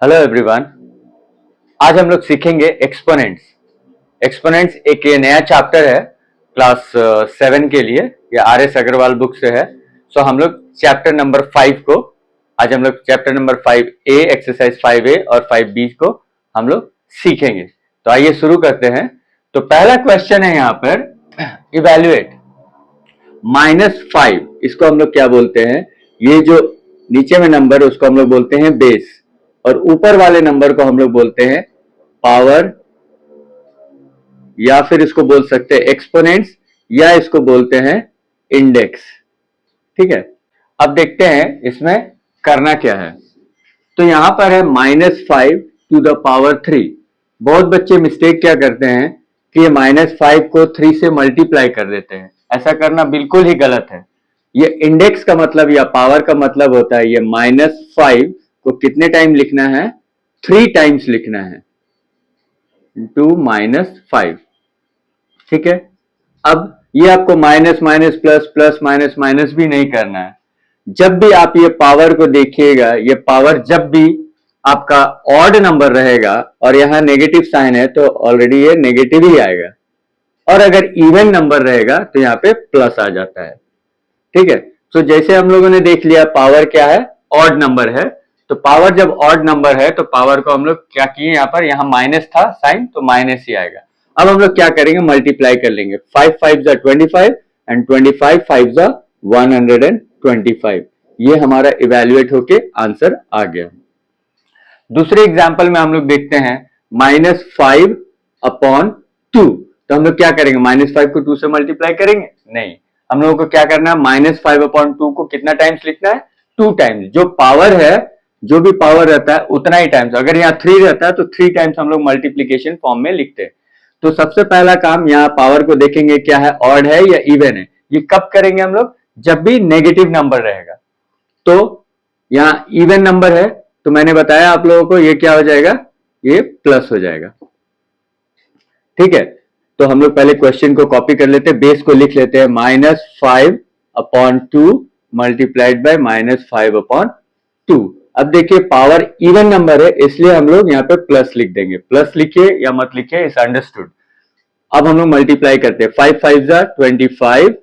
Hello everyone. आज हम लोग सीखेंगे एक्सपोनेंट्स। एक्सपोनेंट्स एक ये नया चैप्टर है क्लास 7 के लिए, ये RS अग्रवाल बुक से है। सो हम लोग चैप्टर नंबर 5 को आज हम लोग chapter number 5A exercise 5A और 5B को हम लोग सीखेंगे। तो आइए शुरू करते हैं। तो पहला क्वेश्चन है यहाँ पर, इवैल्यूएट -5, इसको हम लोग क्या बोलते हैं? ये जो नीचे में नंबर है उसको हम लोग बोलते हैं बेस, और ऊपर वाले नंबर को हम लोग बोलते हैं पावर, या फिर इसको बोल सकते हैं एक्सपोनेंट्स, या इसको बोलते हैं इंडेक्स। ठीक है, अब देखते हैं इसमें करना क्या है। तो यहां पर है -5 टू द पावर 3। बहुत बच्चे मिस्टेक क्या करते हैं कि ये -5 को 3 से मल्टीप्लाई कर देते हैं। ऐसा करना बिल्कुल ही गलत है। ये इंडेक्स का मतलब या पावर का मतलब होता है, ये -5 को कितने टाइम लिखना है? 3 टाइम्स लिखना है, इंटू -5। ठीक है, अब ये आपको minus minus plus plus minus minus भी नहीं करना है। जब भी आप ये पावर को देखिएगा, ये पावर जब भी आपका ऑड नंबर रहेगा और यहां नेगेटिव साइन है तो ऑलरेडी ये नेगेटिव ही आएगा, और अगर इवन नंबर रहेगा तो यहाँ पे प्लस आ जाता है। ठीक है, तो जैसे हम लोगों ने देख लिया पावर क्या है, ऑड नंबर है। तो पावर जब ऑड नंबर है तो पावर को हम लोग क्या किए, यहाँ पर यहाँ माइनस था साइन तो माइनस ही आएगा। अब हम लोग क्या करेंगे, मल्टीप्लाई कर लेंगे। 5 5 25 एंड 25 5 125। ये हमारा इवेल्युएट होके आंसर आ गया। दूसरे एग्जाम्पल में हम लोग देखते हैं -5/2। तो हम लोग क्या करेंगे, -5 को 2 से मल्टीप्लाई करेंगे? नहीं, हम लोगों को क्या करना है, -5/2 को कितना टाइम्स लिखना है? 2 टाइम्स। जो पावर है, जो भी पावर रहता है उतना ही टाइम्स। अगर यहाँ 3 रहता है तो 3 टाइम्स हम लोग मल्टीप्लीकेशन फॉर्म में लिखते हैं। तो सबसे पहला काम, यहाँ पावर को देखेंगे क्या है, ऑड है या इवन है। ये कब करेंगे हम लोग? जब भी नेगेटिव नंबर रहेगा। तो यहाँ इवन नंबर है तो मैंने बताया आप लोगों को ये क्या हो जाएगा, ये प्लस हो जाएगा। ठीक है, तो हम लोग पहले क्वेश्चन को कॉपी कर लेते हैं, बेस को लिख लेते हैं। -5/2 मल्टीप्लाइड बाय -5/2। अब देखिए पावर इवन नंबर है इसलिए हम लोग यहाँ पे प्लस लिख देंगे। प्लस लिखिए या मत लिखिए, इस अंडरस्टूड। अब हम लोग मल्टीप्लाई करते हैं। 5 5 25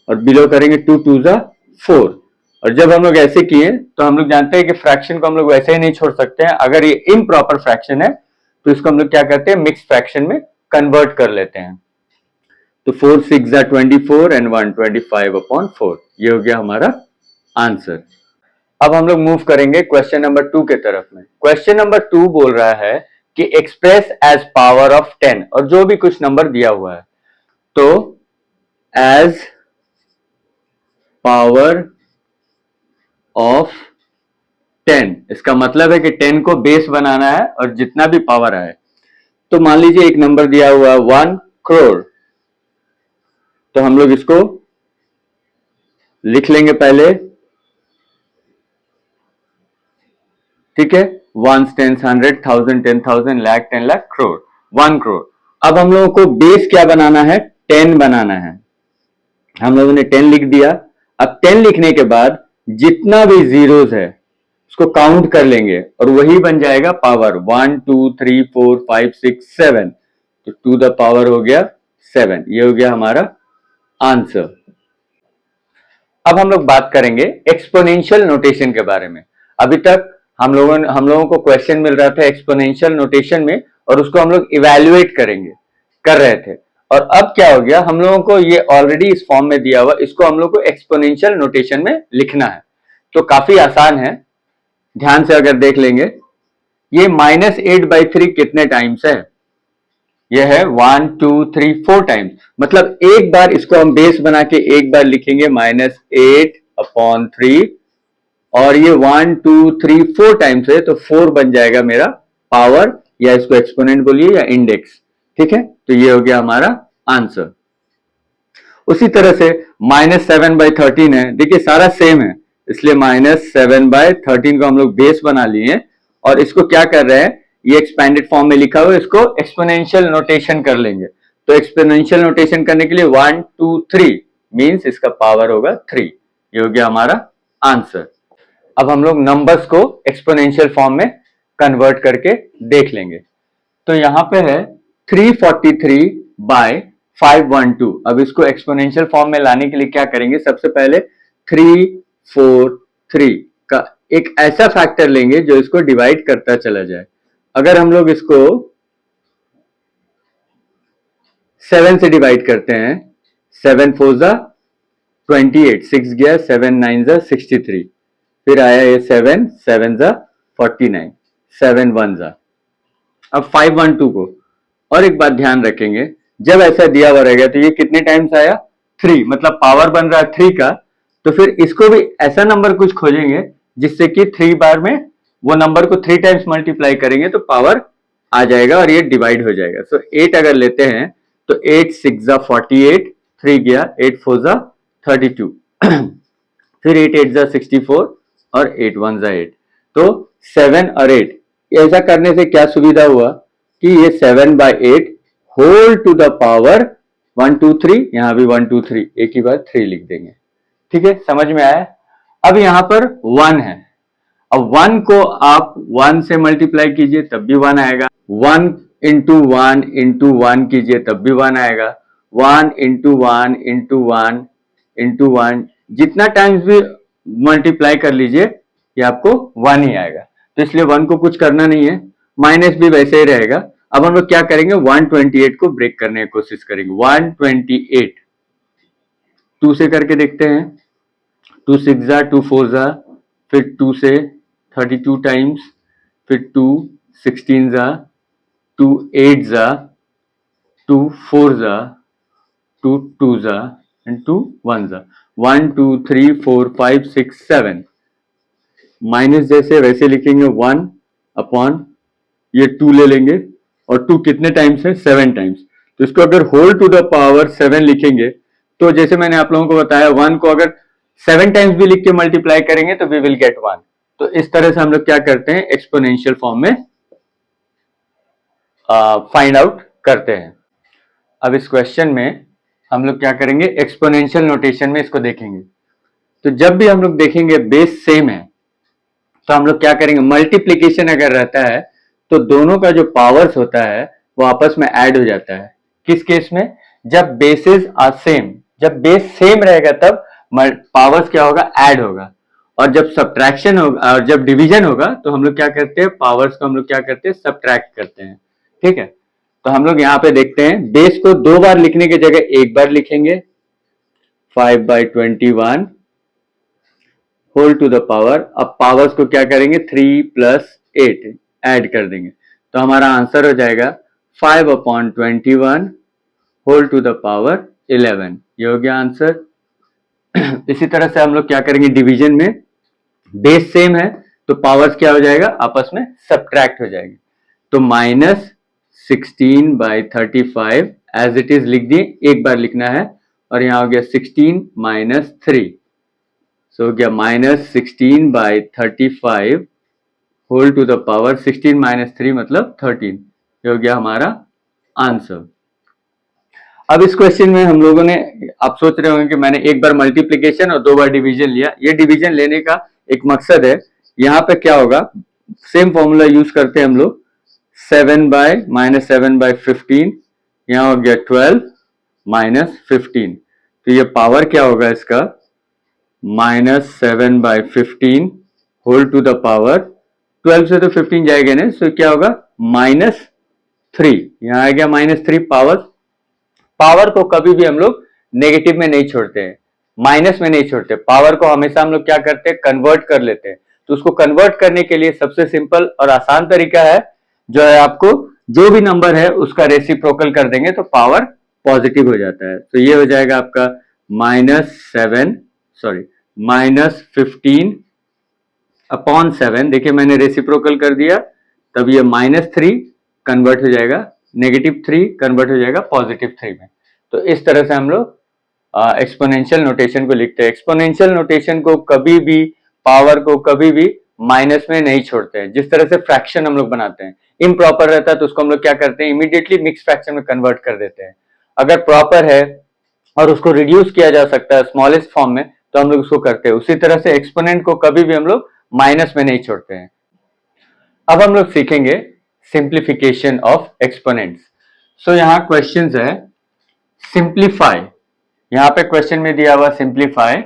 और बिलो करेंगे 2 2 4। और जब हम लोग ऐसे किए तो हम लोग जानते हैं कि फ्रैक्शन को हम लोग वैसे ही नहीं छोड़ सकते हैं। अगर ये इम्प्रॉपर फ्रैक्शन है तो इसको हम लोग क्या करते हैं, मिक्स फ्रैक्शन में कन्वर्ट कर लेते हैं। तो 4 6 24 एंड 125/4। ये हो गया हमारा आंसर। अब हम लोग मूव करेंगे क्वेश्चन नंबर 2 के तरफ में। क्वेश्चन नंबर 2 बोल रहा है कि एक्सप्रेस एज पावर ऑफ 10, और जो भी कुछ नंबर दिया हुआ है तो एज पावर ऑफ 10, इसका मतलब है कि 10 को बेस बनाना है और जितना भी पावर आए। तो मान लीजिए एक नंबर दिया हुआ है 1 करोड़, तो हम लोग इसको लिख लेंगे पहले। ठीक है, 1 10 100 1000 10,000 लाख 10 लाख करोड़, 1 करोड़। अब हम लोगों को बेस क्या बनाना है, 10 बनाना है। हम लोगों ने 10 लिख दिया। अब 10 लिखने के बाद जितना भी जीरोस है उसको काउंट कर लेंगे और वही बन जाएगा पावर। 1 2 3 4 5 6 7, तो 2 द पावर हो गया 7। ये हो गया हमारा आंसर। अब हम लोग बात करेंगे एक्सपोनेंशियल नोटेशन के बारे में। अभी तक हम लोगों को क्वेश्चन मिल रहा था एक्सपोनेंशियल नोटेशन में, और उसको हम लोग इवैल्यूएट कर रहे थे। और अब क्या हो गया, हम लोगों को ये ऑलरेडी इस फॉर्म में दिया हुआ, इसको हम लोग को एक्सपोनेंशियल नोटेशन में लिखना है। तो काफी आसान है, ध्यान से अगर देख लेंगे। ये -8/3 कितने टाइम्स है? ये है 1 2 3 4 टाइम्स। मतलब एक बार इसको हम बेस बना के एक बार लिखेंगे -8/3, और ये 1 2 3 4 टाइम्स है तो 4 बन जाएगा मेरा पावर, या इसको एक्सपोनेंट बोलिए या इंडेक्स। ठीक है, तो ये हो गया हमारा आंसर। उसी तरह से -7/13 है, देखिए सारा सेम है, इसलिए -7/13 को हम लोग बेस बना लिए और इसको क्या कर रहे हैं, ये एक्सपेंडेड फॉर्म में लिखा हुआ है, इसको एक्सपोनेंशियल नोटेशन कर लेंगे। तो एक्सपोनेंशियल नोटेशन करने के लिए 1 2 3 मींस इसका पावर होगा 3। ये हो गया हमारा आंसर। अब हम लोग नंबर्स को एक्सपोनेंशियल फॉर्म में कन्वर्ट करके देख लेंगे। तो यहां पे है 343 बाय 512। अब इसको एक्सपोनेंशियल फॉर्म में लाने के लिए क्या करेंगे, सबसे पहले 343 का एक ऐसा फैक्टर लेंगे जो इसको डिवाइड करता चला जाए। अगर हम लोग इसको 7 से डिवाइड करते हैं, 7 4 जा 28, 6 गया, 7 9 जा 63, फिर आया ये 7 7 जा 49, 7 1 जा। अब 512 को और एक बात ध्यान रखेंगे, जब ऐसा दिया हुआ रहेगा तो ये कितने टाइम्स आया, 3, मतलब पावर बन रहा है 3 का। तो फिर इसको भी ऐसा नंबर कुछ खोजेंगे जिससे कि 3 बार में वो नंबर को 3 टाइम्स मल्टीप्लाई करेंगे तो पावर आ जाएगा और ये डिवाइड हो जाएगा। सो 8 अगर लेते हैं तो 8 6 जा 48, 3 गया, 8 4 जा 32, फिर 8 8 जा 64 और 8 1 जा 8। तो 7 और 8 ऐसा करने से क्या सुविधा हुआ कि ये 7 by 8 whole to the power 1 2 3, यहां भी 1 2 3 एक ही बार 3 लिख देंगे। ठीक है, समझ में आया। अब यहां पर 1 है, अब 1 को आप 1 से मल्टीप्लाई कीजिए तब भी 1 आएगा, 1 इंटू 1 इंटू 1 कीजिए तब भी 1 आएगा, 1 इंटू 1 इंटू 1 इंटू 1, जितना टाइम्स भी मल्टीप्लाई कर लीजिए ये आपको 1 ही आएगा। तो इसलिए 1 को कुछ करना नहीं है, माइनस भी वैसे ही रहेगा। अब हम लोग क्या करेंगे, 128 को ब्रेक करने की कोशिश करेंगे। 128 2 से करके देखते हैं, 2 6 जा 2 4 जा, फिर 2 से 32 टाइम्स, फिर 2 16 जा, 2 8 जा, 2 4 जा, 2 2 जा एंड 2 1 जा, 1 2 3 4 5 6 7, माइनस जैसे वैसे लिखेंगे 1 अपॉन ये 2 ले लेंगे और 2 कितने टाइम्स है, 7 टाइम्स। तो इसको अगर होल टू द पावर 7 लिखेंगे तो जैसे मैंने आप लोगों को बताया 1 को अगर 7 टाइम्स भी लिख के मल्टीप्लाई करेंगे तो वी विल गेट 1। तो इस तरह से हम लोग क्या करते हैं, एक्सपोनेंशियल फॉर्म में फाइंड आउट करते हैं। अब इस क्वेश्चन में हम लोग क्या करेंगे, एक्सपोनेंशियल नोटेशन में इसको देखेंगे। तो जब भी हम लोग देखेंगे बेस सेम है तो हम लोग क्या करेंगे, मल्टीप्लीकेशन अगर रहता है तो दोनों का जो पावर्स होता है वो आपस में ऐड हो जाता है। किस केस में, जब बेसेस आर सेम, जब बेस सेम रहेगा तब पावर्स क्या होगा, ऐड होगा। और जब सब्ट्रैक्शन होगा और जब डिवीजन होगा तो हम लोग क्या करते हैं, पावर्स को हम लोग क्या करते हैं, सब्ट्रैक्ट करते हैं। ठीक है, तो हम लोग यहाँ पे देखते हैं बेस को 2 बार लिखने की जगह 1 बार लिखेंगे, 5/21 होल टू द पावर। अब पावर्स को क्या करेंगे, 3 + 8 ऐड कर देंगे तो हमारा आंसर हो जाएगा 5/21 होल टू द पावर 11। ये हो गया आंसर। इसी तरह से हम लोग क्या करेंगे, डिवीजन में बेस सेम है तो पावर्स क्या हो जाएगा, आपस में सब्ट्रैक्ट हो जाएगी। तो -16/35 एज इट इज लिख दिए, एक बार लिखना है, और यहां हो गया 16 - 3, सो हो गया -16/35 होल टू द पावर 16 - 3 मतलब 13। ये हो गया हमारा आंसर। अब इस क्वेश्चन में हम लोगों ने, आप सोच रहे होंगे कि मैंने एक बार मल्टीप्लीकेशन और 2 बार डिवीजन लिया। ये डिवीजन लेने का एक मकसद है। यहाँ पे क्या होगा, सेम फॉर्मूला यूज करते हैं हम लोग, 7/-7/15, यहाँ हो गया 12 - 15। तो ये पावर क्या होगा इसका, -7/15 होल टू द पावर 12 से तो 15 जाएगा ना, तो क्या होगा -3, यहाँ आ गया -3 पावर। पावर को कभी भी हम लोग नेगेटिव में नहीं छोड़ते हैं, माइनस में नहीं छोड़ते, पावर को हमेशा हम लोग क्या करते हैं, कन्वर्ट कर लेते हैं। तो उसको कन्वर्ट करने के लिए सबसे सिंपल और आसान तरीका है जो है, आपको जो भी नंबर है उसका रेसिप्रोकल कर देंगे तो पावर पॉजिटिव हो जाता है। तो ये हो जाएगा आपका -15/7। देखिए मैंने रेसिप्रोकल कर दिया, तब ये -3 कन्वर्ट हो जाएगा, -3 कन्वर्ट हो जाएगा +3 में। तो इस तरह से हम लोग एक्सपोनेंशियल नोटेशन को लिखते हैं। एक्सपोनेंशियल नोटेशन को कभी भी, पावर को कभी भी माइनस में नहीं छोड़ते हैं। जिस तरह से फ्रैक्शन हम लोग बनाते हैं, इम्प्रॉपर रहता है तो उसको हम लोग क्या करते हैं, इमीडिएटली मिक्स फ्रैक्शन में कन्वर्ट कर देते हैं। अगर प्रॉपर है और उसको रिड्यूस किया जा सकता है स्मॉलेस्ट फॉर्म में तो हम लोग उसको करते हैं। उसी तरह से एक्सपोनेंट को कभी भी हम लोग माइनस में नहीं छोड़ते हैं। अब हम लोग सीखेंगे सिंप्लीफिकेशन ऑफ एक्सपोनेंट्स। सो यहाँ क्वेश्चन है सिंप्लीफाई, यहाँ पे क्वेश्चन में दिया हुआ सिंप्लीफाई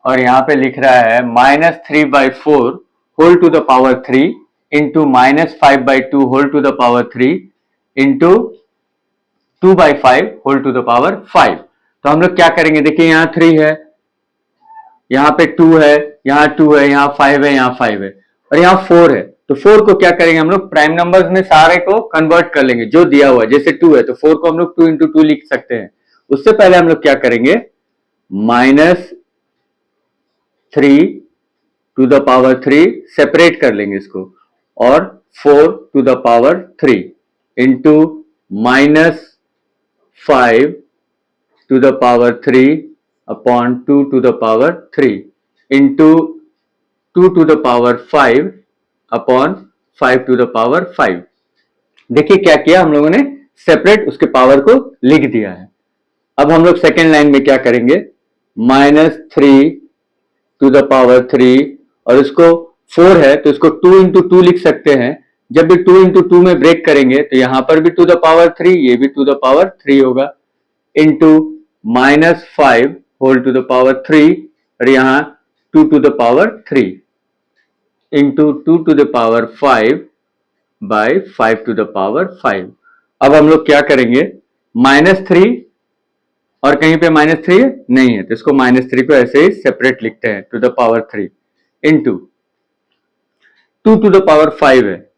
और यहाँ पे लिख रहा है -3/4 whole to the power 3 into -5/2 whole to the power 3 into 2/5 whole to the power 5। तो हम लोग क्या करेंगे, देखिए यहाँ 3 है, यहाँ पे 2 है, यहाँ 2 है, यहाँ 5 है, यहाँ 5 है और यहाँ 4 है। तो 4 को क्या करेंगे हम लोग, प्राइम नंबर्स में सारे को कन्वर्ट कर लेंगे जो दिया हुआ है। जैसे 2 है तो 4 को हम लोग 2 इंटू 2 लिख सकते हैं। उससे पहले हम लोग क्या करेंगे, -3 टू द पावर 3 सेपरेट कर लेंगे इसको और 4 to the power 3 into -5 to the power 3 upon 2 to the power 3 into 2 to the power 5 upon 5 to the power 5। देखिए क्या किया हम लोगों ने, सेपरेट उसके पावर को लिख दिया है। अब हम लोग सेकेंड लाइन में क्या करेंगे, -3 टू द पावर 3 और इसको 4 है तो इसको 2 इंटू 2 लिख सकते हैं। जब भी 2 इंटू 2 में ब्रेक करेंगे तो यहां पर भी टू द पावर 3, ये भी टू द पावर 3 होगा, into -5 whole to the power 3 और यहां 2 to the power 3 into 2 to the power 5 by 5 to the power 5। अब हम लोग क्या करेंगे, -3 और कहीं पे -3 नहीं है तो इसको -3 को ऐसे ही सेपरेट लिखते हैं, to the power 3 into 2 to the power 5 है,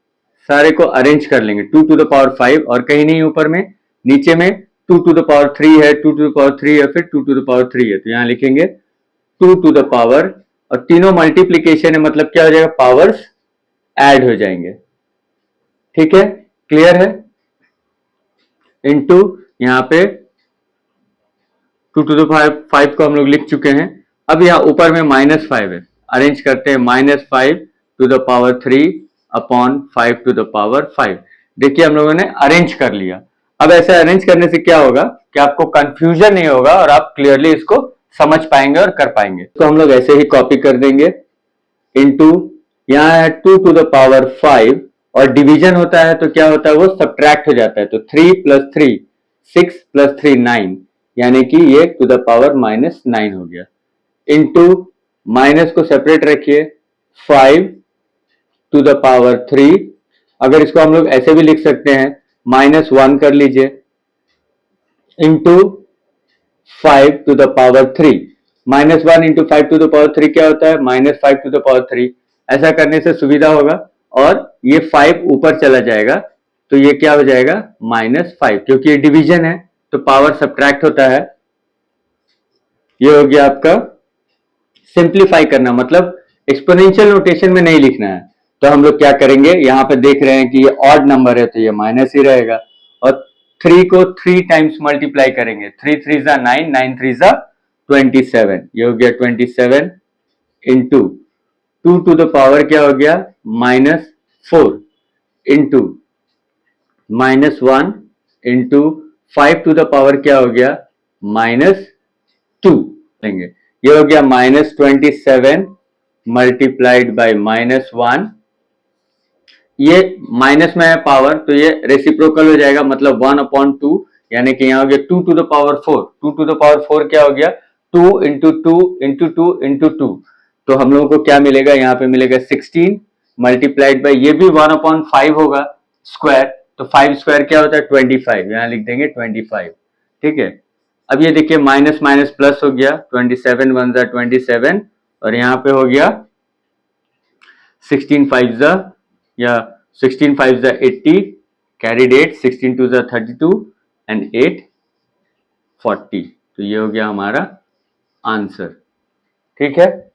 सारे को अरेंज कर लेंगे, 2 टू द पावर 5 और कहीं नहीं ऊपर में, नीचे में 2 टू द पावर 3 है, 2 टू द पावर 3 है, फिर 2 टू द पावर 3 है तो यहां लिखेंगे 2 टू द पावर, और तीनों मल्टीप्लीकेशन है मतलब क्या हो जाएगा, पावर्स ऐड हो जाएंगे। ठीक है, क्लियर है, इंटू यहां पे 2 टू द पावर 5 को हम लोग लिख चुके हैं। अब यहाँ ऊपर में -5 है, अरेंज करते हैं, -5 to the power 3 upon 5 to the power 5। देखिए हम लोगों ने अरेंज कर लिया। अब ऐसे अरेंज करने से क्या होगा कि आपको कंफ्यूजन नहीं होगा और आप क्लियरली इसको समझ पाएंगे और कर पाएंगे। तो हम लोग ऐसे ही कॉपी कर देंगे, इंटू यहाँ है 2 टू द पावर 5 और डिवीजन होता है तो क्या होता है, वो सब्ट्रैक्ट हो जाता है, तो 3 + 3 6 + 3 9, यानी कि ये टू द पावर -9 हो गया, इंटू माइनस को सेपरेट रखिए, 5 टू द पावर 3, अगर इसको हम लोग ऐसे भी लिख सकते हैं, -1 कर लीजिए, into 5 to the power 3, -1 into 5 to the power 3 क्या होता है, -5 टू द पावर 3। ऐसा करने से सुविधा होगा और ये 5 ऊपर चला जाएगा तो ये क्या हो जाएगा, -5, क्योंकि ये डिवीजन है तो पावर सब्ट्रैक्ट होता है। ये हो गया आपका सिंप्लीफाई करना, मतलब एक्सपोनेंशियल नोटेशन में नहीं लिखना है। तो हम लोग क्या करेंगे, यहाँ पे देख रहे हैं कि ये ऑड नंबर है तो ये माइनस ही रहेगा, और 3 को 3 टाइम्स मल्टीप्लाई करेंगे, 3 3 जा 9, 9 3 जा 27, ये हो गया 27 इंटू 2 टू द पावर क्या हो गया, -4 into -1 into 5 to the power क्या हो गया, -2 लेंगे, ये हो गया -27 मल्टीप्लाइड बाय -1, ये माइनस में है पावर तो ये रेसिप्रोकल हो जाएगा, मतलब 1/2, यानी कि यहाँ हो गया 2 to the power 4, 2 to the power 4 क्या हो गया, 2 इंटू 2 इंटू 2 इंटू 2, तो हम लोगों को क्या मिलेगा, यहाँ पे मिलेगा 16 मल्टीप्लाइड बाय, ये भी 1/5 होगा स्क्वायर, तो 5 स्क्वायर क्या होता है, 25, यहाँ लिख देंगे 25। ठीक है, अब ये देखिए माइनस माइनस प्लस हो गया, 27 1 जा 27 और यहाँ पे हो गया 16 5 जा या 16 5 जा 80, कैरीड 8, 16 2 जा 32 एंड 8 40, तो ये हो गया हमारा आंसर। ठीक है,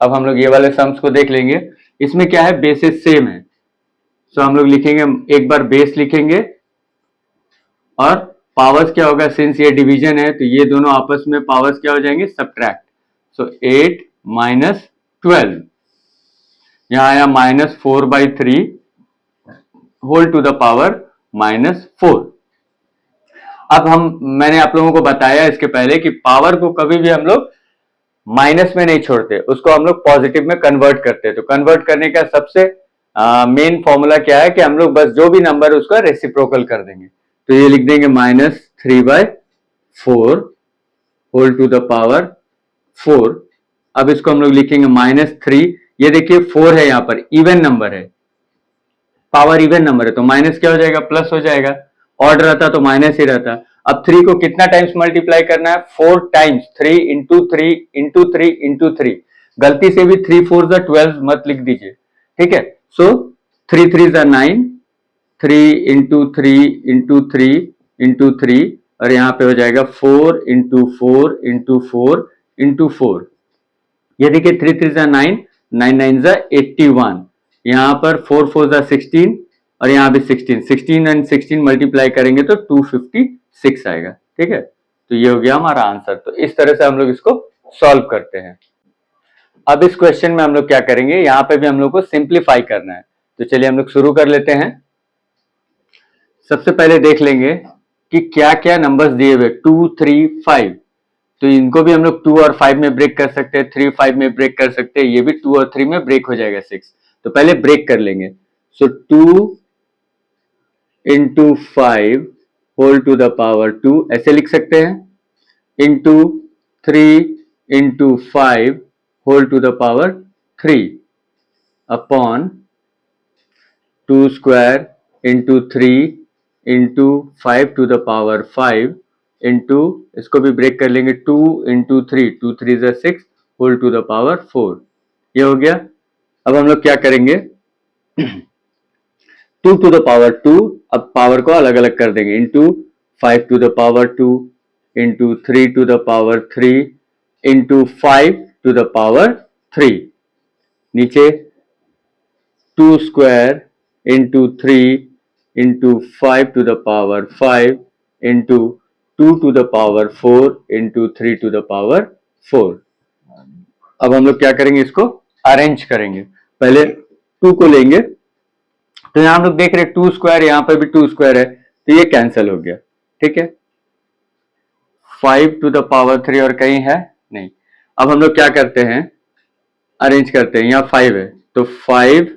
अब हम लोग ये वाले सम्स को देख लेंगे, इसमें क्या है, बेसिस सेम है, सो हम लोग लिखेंगे, एक बार बेस लिखेंगे और पावर्स क्या होगा, सिंस ये डिवीजन है तो ये दोनों आपस में पावर्स क्या हो जाएंगे, सब्ट्रैक्ट, सो 8 माइनस 12, यहां आया -4/3 होल टू द पावर -4। अब मैंने आप लोगों को बताया इसके पहले कि पावर को कभी भी हम लोग माइनस में नहीं छोड़ते, उसको हम लोग पॉजिटिव में कन्वर्ट करते हैं। तो कन्वर्ट करने का सबसे मेन फॉर्मूला क्या है कि हम लोग बस जो भी नंबर है उसका रेसिप्रोकल कर देंगे। तो ये लिख देंगे -3/4 होल टू द पावर 4। अब इसको हम लोग लिखेंगे -3। ये देखिए 4 है, यहाँ पर इवन नंबर है, पावर इवन नंबर है, तो माइनस क्या हो जाएगा, प्लस हो जाएगा। ऑड रहता तो माइनस ही रहता। अब 3 को कितना टाइम्स मल्टीप्लाई करना है, 4 टाइम्स, 3 इंटू 3 इंटू 3 इंटू 3। गलती से भी 3 4 12 मत लिख दीजिए, ठीक है। सो 3 3 9, 3 इंटू 3 इंटू 3 इंटू 3, और यहाँ पे हो जाएगा 4 इंटू 4 इंटू 4 इंटू 4। ये देखिए 3 3 9, 9 9 81, यहाँ पर 4 4 16, और यहाँ भी 16, 16 एंड 16 मल्टीप्लाई करेंगे तो 256 आएगा, ठीक है। तो ये हो गया हमारा आंसर। तो इस तरह से हम लोग इसको सॉल्व करते हैं। अब इस क्वेश्चन में हम लोग क्या करेंगे, यहाँ पे भी हम लोग को सिंप्लीफाई करना है। तो चलिए हम लोग शुरू कर लेते हैं। सबसे पहले देख लेंगे कि क्या क्या नंबर्स दिए हुए, 2 3 5। तो इनको भी हम लोग 2 और 5 में ब्रेक कर सकते हैं, 3 5 में ब्रेक कर सकते हैं, ये भी 2 और 3 में ब्रेक हो जाएगा 6। तो पहले ब्रेक कर लेंगे। So 2 into 5 whole to the power 2 ऐसे लिख सकते हैं, into 3 into 5 whole to the power 3 upon 2 square into 3 into 5 to the power 5 into, इसको भी ब्रेक कर लेंगे, 2 into 3, 2 3 6 whole to the power 4। ये हो गया। अब हम लोग क्या करेंगे, 2 टू द पावर 2, अब पावर को अलग अलग कर देंगे, into 5 to the power 2 into 3 to the power 3 into 5 to the power 3। नीचे 2 square into 3 into 5 to the power 5 into 2 to the power 4 into 3 to the power 4। अब हम लोग क्या करेंगे, इसको अरेंज करेंगे। पहले 2 को लेंगे, तो यहां हम लोग देख रहे हैं 2 स्क्वायर, यहां पर भी 2 स्क्वायर है, तो ये कैंसिल हो गया, ठीक है। 5 टू द पावर 3 और कहीं है नहीं। अब हम लोग क्या करते हैं, अरेंज करते हैं। यहाँ 5 है तो 5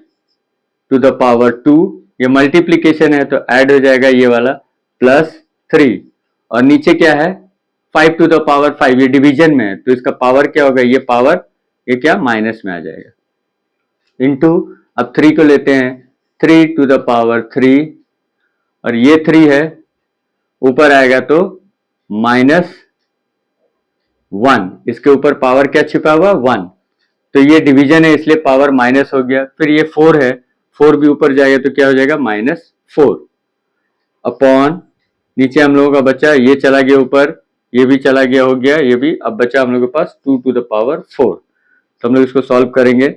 टू द पावर 2, ये मल्टीप्लीकेशन है तो ऐड हो जाएगा ये वाला, प्लस 3, और नीचे क्या है 5 टू द पावर 5, ये डिवीजन में है तो इसका पावर क्या होगा, ये पावर ये क्या माइनस में आ जाएगा, इंटू, अब 3 को लेते हैं, 3 टू द पावर 3, और ये 3 है, ऊपर आएगा तो -1, इसके ऊपर पावर क्या छिपा हुआ 1, तो ये डिवीजन है इसलिए पावर माइनस हो गया। फिर ये 4 है, 4 भी ऊपर जाएगा तो क्या हो जाएगा -4 अपॉन, नीचे हम लोगों का बचा, ये चला गया ऊपर, ये भी चला गया, हो गया ये भी। अब बचा हम लोगों के पास 2 टू द पावर 4। तो हम लोग इसको सॉल्व करेंगे।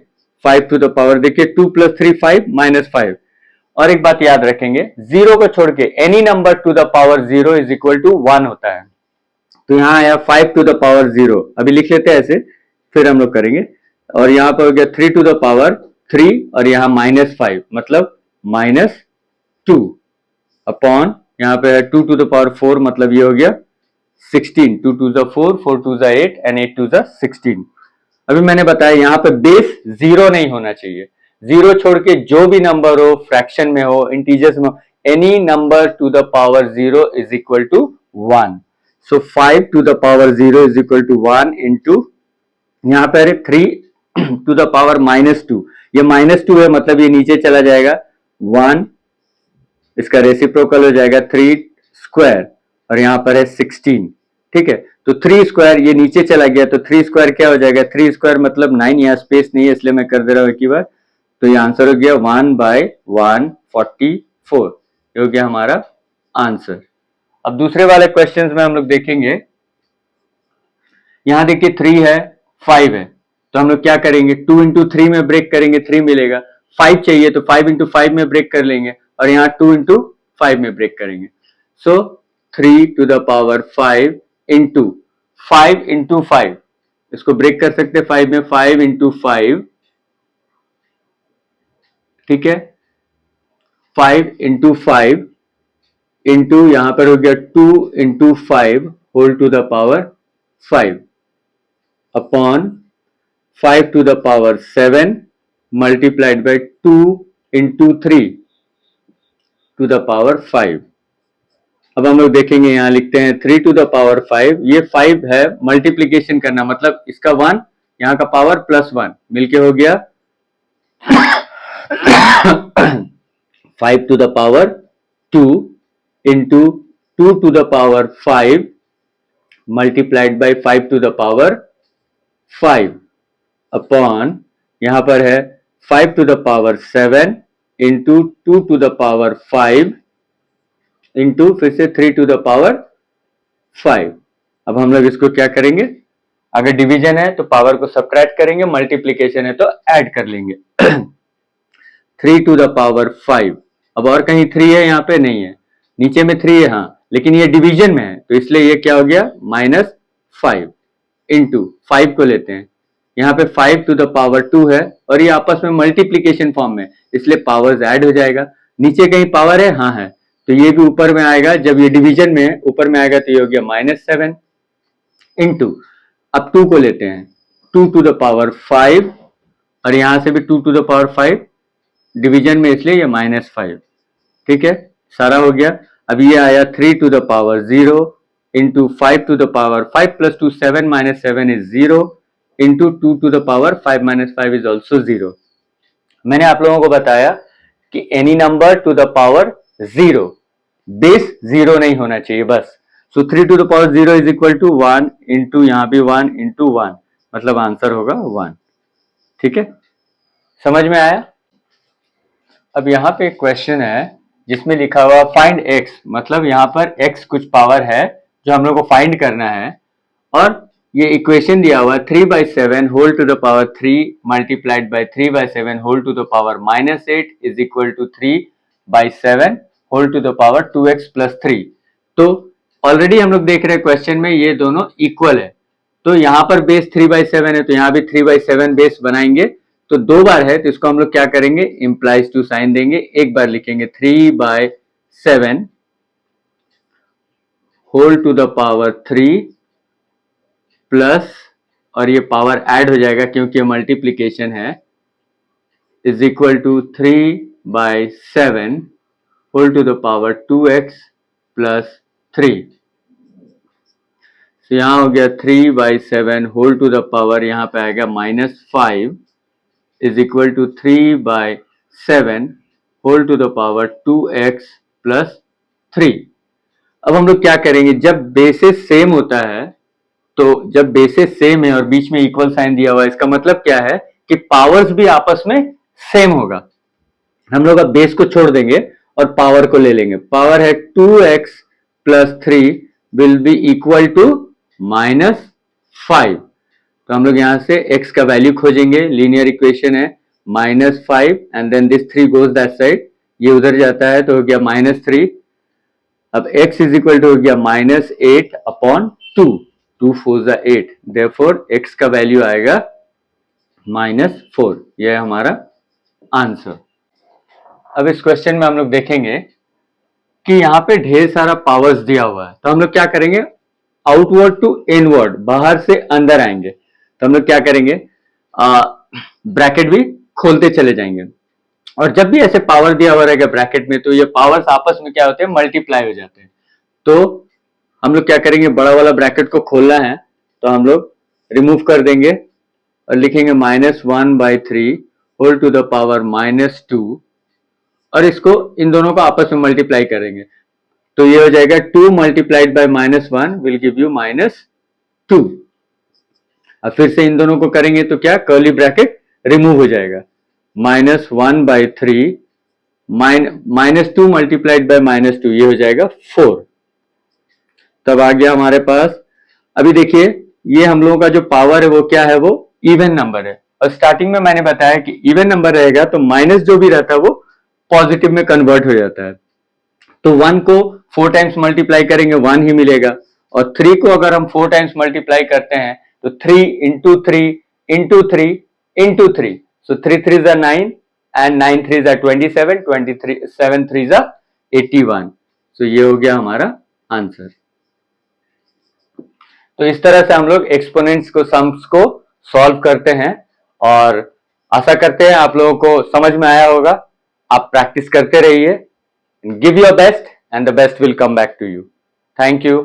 5 टू द पावर, देखिए 2 + 3 5 -5। और एक बात याद रखेंगे, 0 को छोड़ के any number to the power 0 is equal to 1 होता है। तो यहाँ आया 5 टू द पावर 0, अभी लिख लेते हैं ऐसे, फिर हम लोग करेंगे। और यहाँ पर हो गया 3 टू द पावर 3, और यहाँ -5 मतलब -2 अपॉन, यहाँ पे है 2 टू द पावर 4 मतलब ये हो गया 16, 2 2 4, 4 2 8 एंड 8 2 16। अभी मैंने बताया यहाँ पे बेस 0 नहीं होना चाहिए, 0 छोड़ के जो भी नंबर हो, फ्रैक्शन में हो, इंटीजर्स में हो, any number to the power 0 is equal to 1। So 5 to the power 0 is equal to 1 into, यहाँ पर 3 टू द पावर -2, ये -2 है मतलब ये नीचे चला जाएगा 1, इसका रेसिप्रोकल हो जाएगा 3 स्क्वायर, और यहाँ पर है 16, ठीक है। तो 3 स्क्वायर ये नीचे चला गया तो 3 स्क्वायर क्या हो जाएगा, 3 स्क्वायर मतलब 9, यहाँ स्पेस नहीं है इसलिए मैं कर दे रहा हूँ एक ही बार। तो ये आंसर हो गया 1/144, ये हो गया हमारा आंसर। अब दूसरे वाले क्वेश्चंस में हम लोग देखेंगे, यहां देखिए 3 है 5 है, तो हम लोग क्या करेंगे, 2 इंटू 3 में ब्रेक करेंगे, 3 मिलेगा। 5 चाहिए तो 5 इंटू 5 में ब्रेक कर लेंगे, और यहाँ 2 इंटू 5 में ब्रेक करेंगे। So 3 to the power 5 into 5 into 5, इसको ब्रेक कर सकते हैं 5 में, 5 इंटू 5, ठीक है, 5 इंटू 5 इंटू यहां पर हो गया 2 into 5 whole to the power 5 upon 5 to the power 7 multiplied by 2 into 3 to the power 5। अब हम लोग देखेंगे, यहां लिखते हैं 3 टू द पावर 5। ये 5 है, मल्टीप्लीकेशन करना मतलब इसका 1, यहां का पावर प्लस 1 मिलके हो गया 5 to the power 2 into 2 to the power 5 multiplied by 5 to the power 5 upon यहां पर है 5 to the power 7 into 2 to the power 5 into फिर से 3 टू द पावर 5। अब हम लोग इसको क्या करेंगे, अगर डिवीजन है तो पावर को सब्ट्रैक्ट करेंगे, मल्टीप्लीकेशन है तो ऐड कर लेंगे 3 टू द पावर 5। अब और कहीं 3 है, यहाँ पे नहीं है, नीचे में 3 है हाँ, लेकिन ये डिवीजन में है तो इसलिए ये क्या हो गया -5 इंटू 5 को लेते हैं, यहाँ पे 5 टू द पावर 2 है और ये आपस में मल्टीप्लीकेशन फॉर्म में, इसलिए पावर्स ऐड हो जाएगा। नीचे कहीं पावर है, हाँ है, तो ये भी ऊपर में आएगा, जब ये डिवीजन में है ऊपर में आएगा तो ये हो गया -7 इंटू, अब 2 को लेते हैं 2 टू द पावर 5 और यहां से भी 2 टू द पावर 5 डिवीजन में, इसलिए ये -5। ठीक है, सारा हो गया। अब ये आया 3 to the power 0 into 5 to the power 5 plus 2 7 minus 7 is 0 into 2 to the power 5 minus 5 is also 0। मैंने आप लोगों को बताया कि any number to the power 0, base 0 नहीं होना चाहिए बस। So 3 to the power 0 is equal to 1 into यहाँ भी 1 इंटू 1, मतलब आंसर होगा 1। ठीक है, समझ में आया। अब यहाँ पे एक क्वेश्चन है जिसमें लिखा हुआ फाइंड x, मतलब यहाँ पर x कुछ पावर है जो हम लोग को फाइंड करना है, और ये इक्वेशन दिया हुआ 3/7 whole to the power 3 multiplied by 3/7 whole to the power -8 is equal to 3/7 whole to the power 2x plus 3। तो ऑलरेडी हम लोग देख रहे हैं क्वेश्चन में ये दोनों इक्वल है, तो यहाँ पर बेस 3/7 है तो यहाँ भी 3/7 बेस बनाएंगे, तो 2 बार है तो इसको हम लोग क्या करेंगे, इंप्लाइज टू साइन देंगे, एक बार लिखेंगे 3/7 whole to the power 3 plus, और ये पावर ऐड हो जाएगा क्योंकि ये मल्टीप्लीकेशन है, is equal to 3/7 whole to the power 2x plus 3। तो यहां हो गया 3/7 होल टू द पावर, यहां पे आएगा -5 is equal to 3/7 whole to the power 2x plus 3। अब हम लोग क्या करेंगे, जब बेसिस सेम होता है, तो जब बेसिस सेम है और बीच में इक्वल साइन दिया हुआ है, इसका मतलब क्या है कि पावर्स भी आपस में सेम होगा। हम लोग अब बेस को छोड़ देंगे और पावर को ले लेंगे। पावर है 2x plus 3 will be equal to -5। तो हम लोग यहां से x का वैल्यू खोजेंगे, लीनियर इक्वेशन है -5 and then this 3 goes that side, ये उधर जाता है तो हो गया -3। अब x इज इक्वल टू हो गया -8 अपॉन 2, 2 4 जा 8, देयरफॉर x का वैल्यू आएगा -4। यह है हमारा आंसर। अब इस क्वेश्चन में हम लोग देखेंगे कि यहाँ पे ढेर सारा पावर्स दिया हुआ है, तो हम लोग क्या करेंगे, आउटवर्ड टू इनवर्ड, बाहर से अंदर आएंगे, तो हम लोग क्या करेंगे, ब्रैकेट भी खोलते चले जाएंगे, और जब भी ऐसे पावर दिया हुआ रहेगा ब्रैकेट में तो ये पावर्स आपस में क्या होते हैं, मल्टीप्लाई हो जाते हैं। तो हम लोग क्या करेंगे, बड़ा वाला ब्रैकेट को खोलना है तो हम लोग रिमूव कर देंगे और लिखेंगे -1/3 होल टू द पावर -2, और इसको इन दोनों को आपस में मल्टीप्लाई करेंगे तो ये हो जाएगा 2 multiplied by -1 will give you -2। अब फिर से इन दोनों को करेंगे तो क्या, कर्ली ब्रैकेट रिमूव हो जाएगा, -1/3 -2 मल्टीप्लाइड बाय -2, ये हो जाएगा 4। तब आ गया हमारे पास, अभी देखिए ये हम लोगों का जो पावर है वो क्या है, वो इवन नंबर है, और स्टार्टिंग में मैंने बताया कि इवन नंबर रहेगा तो माइनस जो भी रहता है वो पॉजिटिव में कन्वर्ट हो जाता है। तो 1 को 4 टाइम्स मल्टीप्लाई करेंगे 1 ही मिलेगा, और 3 को अगर हम 4 टाइम्स मल्टीप्लाई करते हैं तो 3 इंटू 3 इंटू 3 इंटू 3, सो 3 3 जा 9 एंड 9 3 जा 27, 23 7 3 जा 81। सो ये हो गया हमारा आंसर। तो इस तरह से हम लोग एक्सपोनेंट्स को, सम्स को सॉल्व करते हैं, और आशा करते हैं आप लोगों को समझ में आया होगा। आप प्रैक्टिस करते रहिए, give your best and the best will come back to you. Thank you.